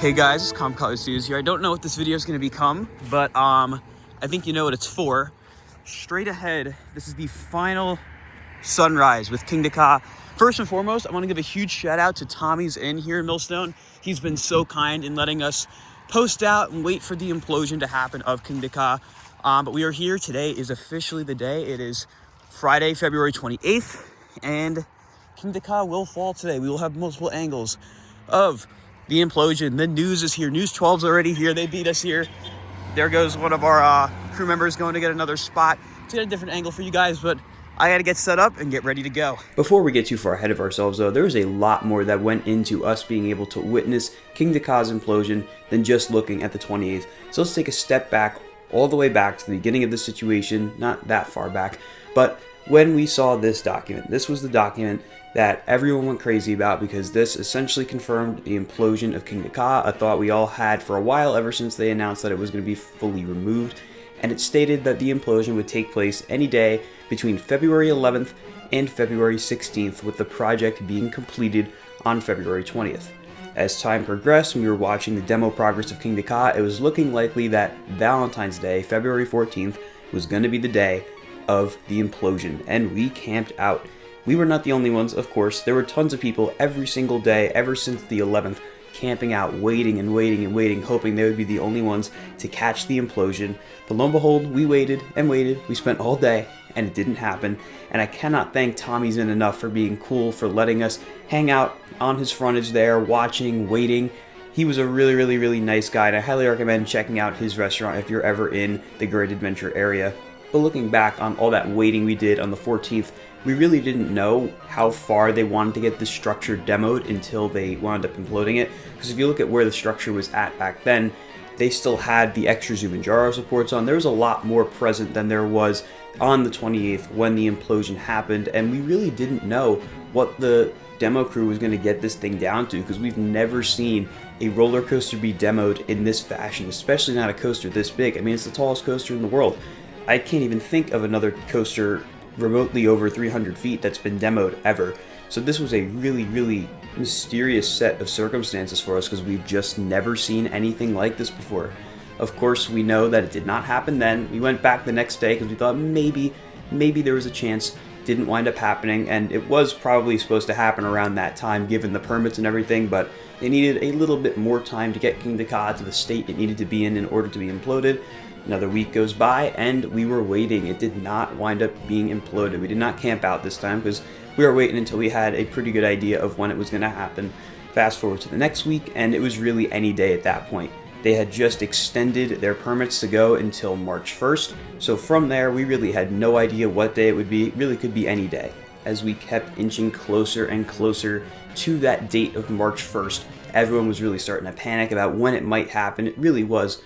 Hey guys, it's Color Suze here. I don't know what this video is going to become, but I think you know what it's for. Straight ahead, this is the final sunrise with Kingda Ka. First and foremost, I want to give a huge shout out to Tommy's Inn here in Millstone. He's been so kind in letting us post out and wait for the implosion to happen of Kingda Ka. But we are here. Today is officially the day. It is Friday, February 28th, and Kingda Ka will fall today. We will have multiple angles of the implosion. The news is here. News 12's already here. They beat us here. There goes one of our crew members going to get another spot to get a different angle for you guys, but I got to get set up and get ready to go. Before we get too far ahead of ourselves though, there was a lot more that went into us being able to witness Kingda Ka's implosion than just looking at the 28th. So let's take a step back, all the way back to the beginning of the situation, not that far back, but when we saw this document. This was the document that everyone went crazy about because this essentially confirmed the implosion of Kingda Ka, a thought we all had for a while ever since they announced that it was going to be fully removed. And it stated that the implosion would take place any day between February 11th and February 16th, with the project being completed on February 20th. As time progressed and we were watching the demo progress of Kingda Ka, it was looking likely that Valentine's Day, February 14th, was going to be the day of the implosion, and we camped out. We were not the only ones, of course. There were tons of people every single day ever since the 11th camping out, waiting and waiting and waiting, hoping they would be the only ones to catch the implosion. But lo and behold, we waited and waited. We spent all day and it didn't happen. And I cannot thank Tommy's Inn enough for being cool, for letting us hang out on his frontage there, watching, waiting. He was a really nice guy, and I highly recommend checking out his restaurant if you're ever in the Great Adventure area. But looking back on all that waiting we did on the 14th, we really didn't know how far they wanted to get the structure demoed until they wound up imploding it. Because if you look at where the structure was at back then, they still had the extra zoom and gyro supports on. There was a lot more present than there was on the 28th when the implosion happened, and we really didn't know what the demo crew was going to get this thing down to, because we've never seen a roller coaster be demoed in this fashion, especially not a coaster this big. I mean, it's the tallest coaster in the world. I can't even think of another coaster remotely over 300 feet that's been demoed ever. So this was a really mysterious set of circumstances for us, because we've just never seen anything like this before. Of course, we know that it did not happen then. We went back the next day because we thought maybe there was a chance. Didn't wind up happening, and it was probably supposed to happen around that time given the permits and everything, but they needed a little bit more time to get Kingda Ka to the state it needed to be in order to be imploded. Another week goes by and we were waiting. It did not wind up being imploded. We did not camp out this time because we were waiting until we had a pretty good idea of when it was going to happen. Fast forward to the next week, and it was really any day at that point. They had just extended their permits to go until March 1st, so from there we really had no idea what day it would be. It really could be any day. As we kept inching closer and closer to that date of March 1st, everyone was really starting to panic about when it might happen. It really was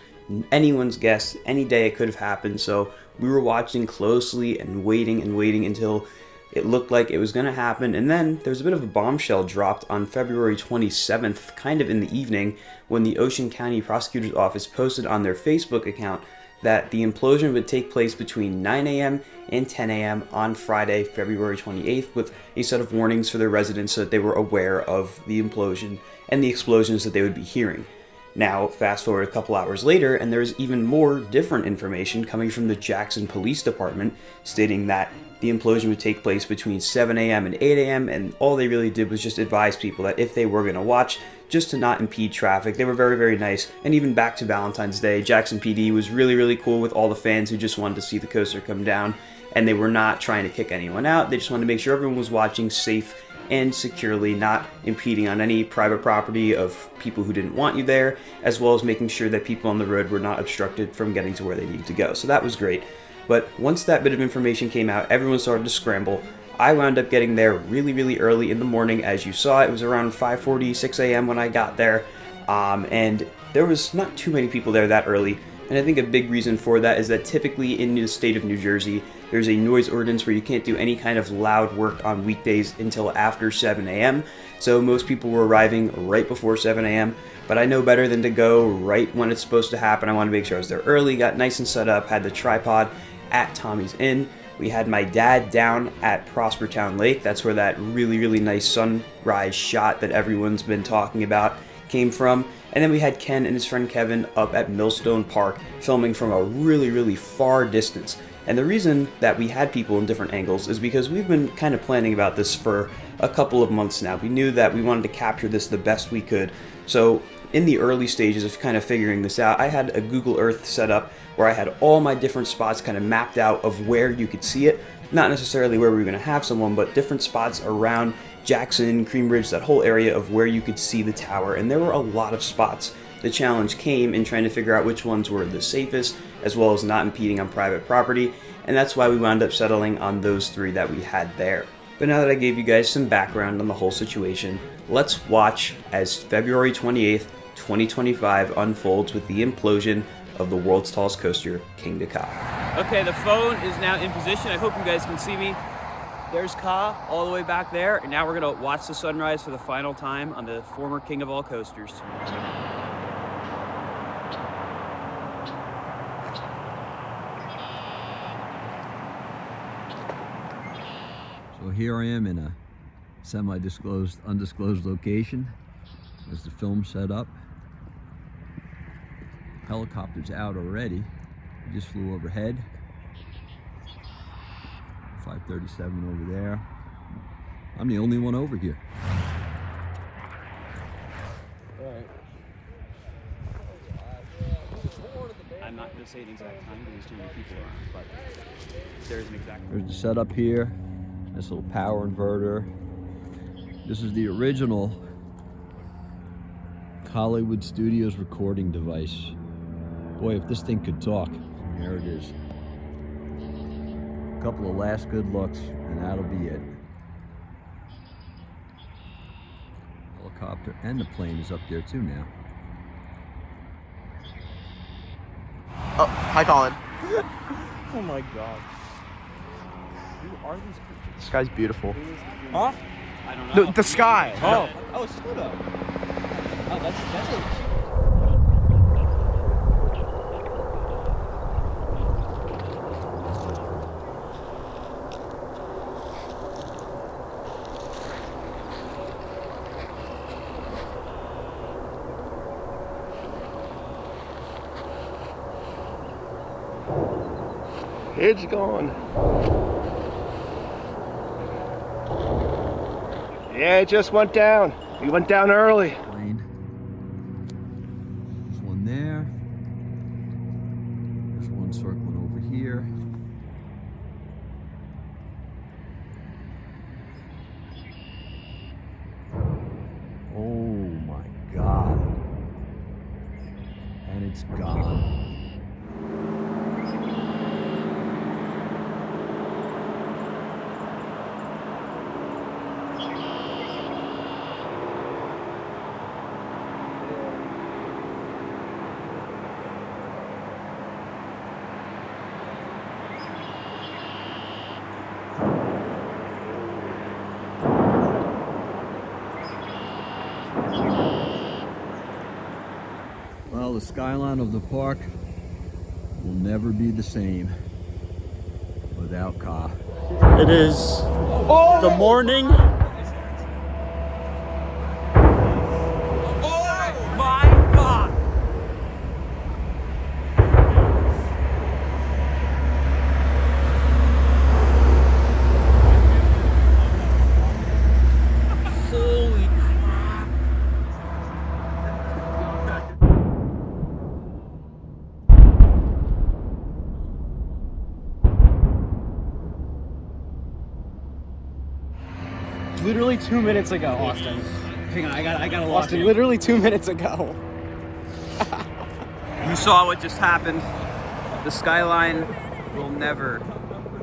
anyone's guess. Any day it could have happened, so we were watching closely and waiting until it looked like it was going to happen. And then there was a bit of a bombshell dropped on February 27th, kind of in the evening, when the Ocean County Prosecutor's Office posted on their Facebook account that the implosion would take place between 9 a.m. and 10 a.m. on Friday, February 28th, with a set of warnings for their residents so that they were aware of the implosion and the explosions that they would be hearing. Now, fast forward a couple hours later, and there's even more different information coming from the Jackson Police Department stating that the implosion would take place between 7 a.m. and 8 a.m., and all they really did was just advise people that if they were going to watch, just to not impede traffic. They were very nice. And even back to Valentine's Day, Jackson PD was really cool with all the fans who just wanted to see the coaster come down, and they were not trying to kick anyone out. They just wanted to make sure everyone was watching safe and securely, not impeding on any private property of people who didn't want you there, as well as making sure that people on the road were not obstructed from getting to where they needed to go. So that was great. But once that bit of information came out, everyone started to scramble. I wound up getting there really early in the morning. As you saw, it was around 5:40, 6 a.m. when I got there, and there was not too many people there that early. And I think a big reason for that is that typically in the state of New Jersey, there's a noise ordinance where you can't do any kind of loud work on weekdays until after 7 a.m. So most people were arriving right before 7 a.m. But I know better than to go right when it's supposed to happen. I want to make sure I was there early, got nice and set up, had the tripod at Tommy's Inn. We had my dad down at Prospertown Lake. That's where that really nice sunrise shot that everyone's been talking about came from. And then we had Ken and his friend Kevin up at Millstone Park filming from a really far distance. And the reason that we had people in different angles is because we've been kind of planning about this for a couple of months now. We knew that we wanted to capture this the best we could. So in the early stages of kind of figuring this out, I had a Google Earth set up where I had all my different spots kind of mapped out of where you could see it. Not necessarily where we were going to have someone, but different spots around Jackson, Cream Ridge, that whole area of where you could see the tower. And there were a lot of spots. The challenge came in trying to figure out which ones were the safest, as well as not impeding on private property. And that's why we wound up settling on those 3 that we had there. But now that I gave you guys some background on the whole situation, let's watch as February 28th, 2025 unfolds with the implosion of the world's tallest coaster, Kingda Ka. Okay, the phone is now in position. I hope you guys can see me. There's Ka all the way back there, and now we're gonna watch the sunrise for the final time on the former king of all coasters. So here I am in a semi-disclosed, undisclosed location. There's the film set up. Helicopter's out already. We just flew overhead. 537 over there. I'm the only one over here. I'm not gonna say an exact time because there's too many people around, but there's an exact. There's the setup here. This little power inverter. This is the original Hollywood Studios recording device. Boy, if this thing could talk. There it is. A couple of last good looks, and that'll be it. Helicopter and the plane is up there too now. Oh, hi Colin. Oh my god. Who are these creatures? This guy's beautiful. Huh? I don't know. The sky. Oh. Oh, it's Pluto. Oh, that's it. It's gone. Yeah, it just went down. We went down early. Plane. There's one there. There's one circling over here. Oh my God. And it's gone. Well, the skyline of the park will never be the same without Ka. It is the morning. Oh my god! Holy crap! Literally 2 minutes ago, Austin. Hang on, I gotta log Austin, in. literally 2 minutes ago. You saw what just happened. The skyline will never,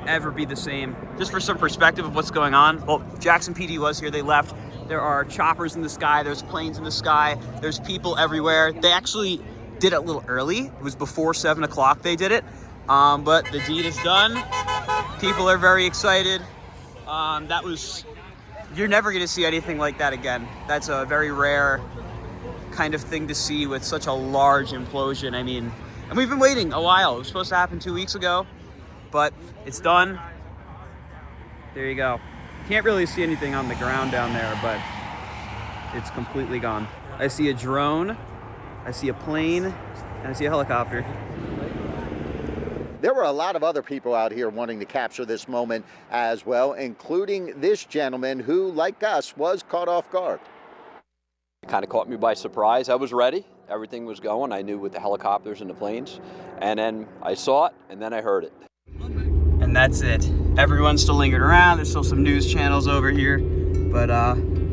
ever be the same. Just for some perspective of what's going on. Well, Jackson PD was here, they left. There are choppers in the sky, there's planes in the sky, there's people everywhere. They actually did it a little early. It was before 7 o'clock they did it. But the deed is done. People are very excited. You're never gonna see anything like that again. That's a very rare kind of thing to see with such a large implosion. I mean, and we've been waiting a while. It was supposed to happen 2 weeks ago, but it's done. There you go. Can't really see anything on the ground down there, but it's completely gone. I see a drone, I see a plane, and I see a helicopter. There were a lot of other people out here wanting to capture this moment as well, including this gentleman who, like us, was caught off guard. It kind of caught me by surprise. I was ready. Everything was going. I knew with the helicopters and the planes. And then I saw it, and then I heard it. And that's it. Everyone's still lingering around. There's still some news channels over here. But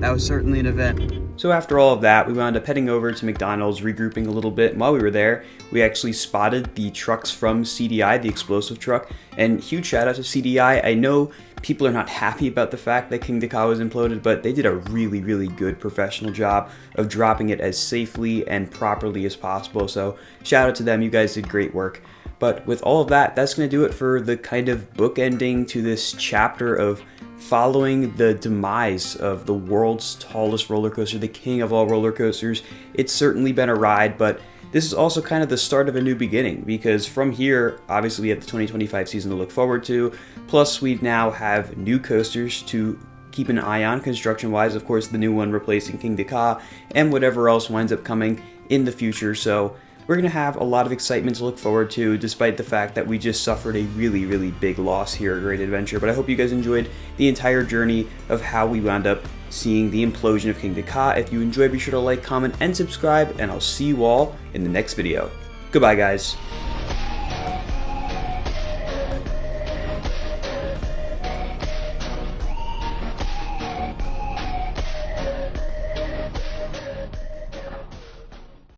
that was certainly an event. So after all of that, we wound up heading over to McDonald's, regrouping a little bit. And while we were there, we actually spotted the trucks from CDI, the explosive truck. And huge shout out to CDI. I know people are not happy about the fact that Kingda Ka was imploded, but they did a really, really good professional job of dropping it as safely and properly as possible. So shout out to them. You guys did great work. But with all of that, that's going to do it for the kind of bookending to this chapter of following the demise of the world's tallest roller coaster, the king of all roller coasters. It's certainly been a ride, but this is also kind of the start of a new beginning, because from here, obviously we have the 2025 season to look forward to, plus we now have new coasters to keep an eye on construction-wise, of course the new one replacing Kingda Ka, and whatever else winds up coming in the future. So we're going to have a lot of excitement to look forward to, despite the fact that we just suffered a really, really big loss here at Great Adventure. But I hope you guys enjoyed the entire journey of how we wound up seeing the implosion of Kingda Ka. If you enjoyed, be sure to like, comment, and subscribe, and I'll see you all in the next video. Goodbye, guys.